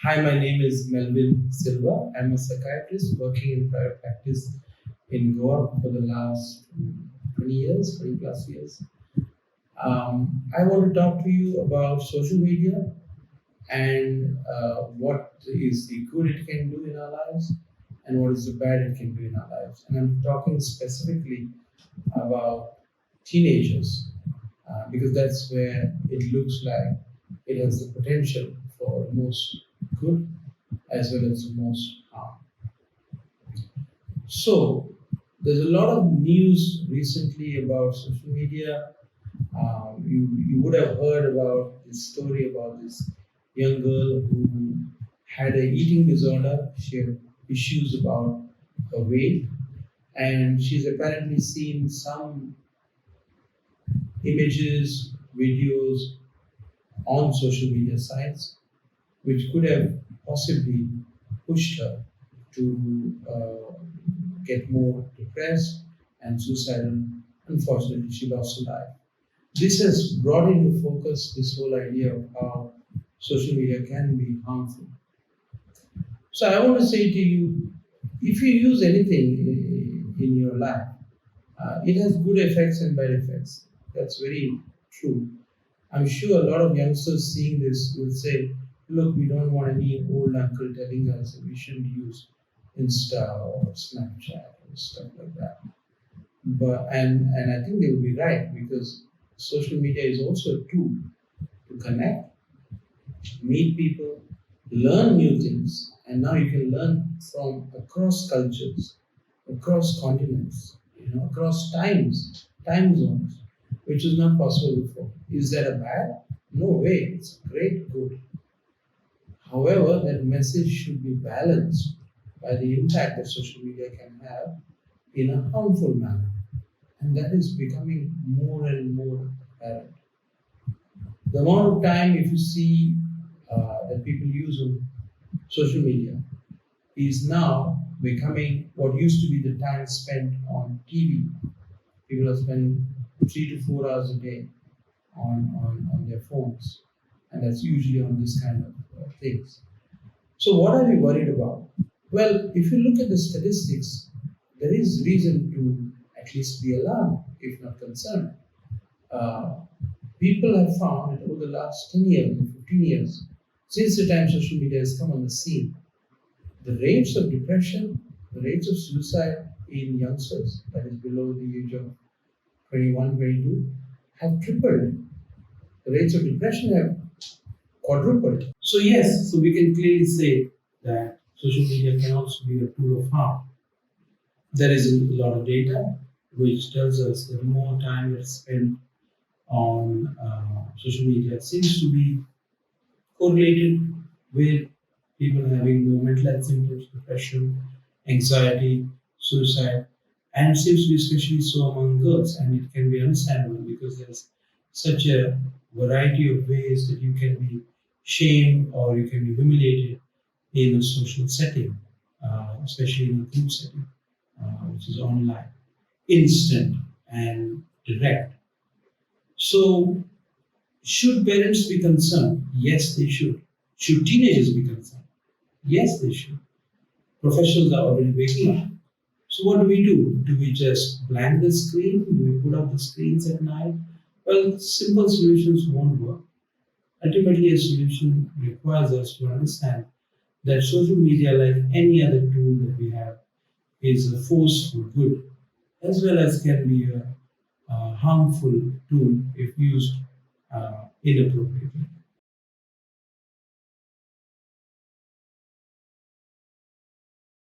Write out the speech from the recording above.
Hi, my name is Melvin Silva. I'm a psychiatrist working in private practice in Goa for the last 20 years, 20 plus years. I want to talk to you about social media and what is the good it can do in our lives and what is the bad it can do in our lives. And I'm talking specifically about teenagers because that's where it looks like it has the potential for the most good as well as the most harm. So, there's a lot of news recently about social media. You would have heard about this story about this young girl who had a eating disorder. She had issues about her weight, and she's apparently seen some images, videos on social media sites which could have possibly pushed her to get more depressed and suicidal. Unfortunately, she lost her life. This has brought into focus this whole idea of how social media can be harmful. So I want to say to you, if you use anything in your life, it has good effects and bad effects. That's very true. I'm sure a lot of youngsters seeing this will say, look, we don't want any old uncle telling us that we shouldn't use Insta or Snapchat or stuff like that. And I think they will be right because social media is also a tool to connect, meet people, learn new things, and now you can learn from across cultures, across continents, across time zones, which was not possible before. Is that a bad? No way. It's a great good. However, that message should be balanced by the impact that social media can have in a harmful manner. And that is becoming more and more apparent. The amount of time, if you see that people use on social media, is now becoming what used to be the time spent on TV. People are spending 3 to 4 hours a day on their phones, and that's usually on this kind of things. So, what are we worried about? Well, if you look at the statistics, there is reason to at least be alarmed, if not concerned. Uh, People have found that over the last 10 years or 15 years, since the time social media has come on the scene, the rates of depression, the rates of suicide in youngsters, that is below the age of 21, 22, have tripled. The rates of depression have quadrupled. So, yes, so we can clearly say that social media can also be a tool of harm. There is a lot of data which tells us that more time that's spent on social media seems to be correlated with people having more mental health symptoms, depression, anxiety, suicide, and it seems to be especially so among girls. And it can be understandable because there's such a variety of ways that you can be shamed or you can be humiliated in a social setting, especially in a group setting, which is online, instant and direct. So, should parents be concerned? Yes, they should. Should teenagers be concerned? Yes, they should. Professionals are already waking up. So, what do we do? Do we just blank the screen? Do we put up the screens at night? Well, simple solutions won't work. Ultimately, a solution requires us to understand that social media, like any other tool that we have, is a force for good as well as can be a harmful tool if used inappropriately.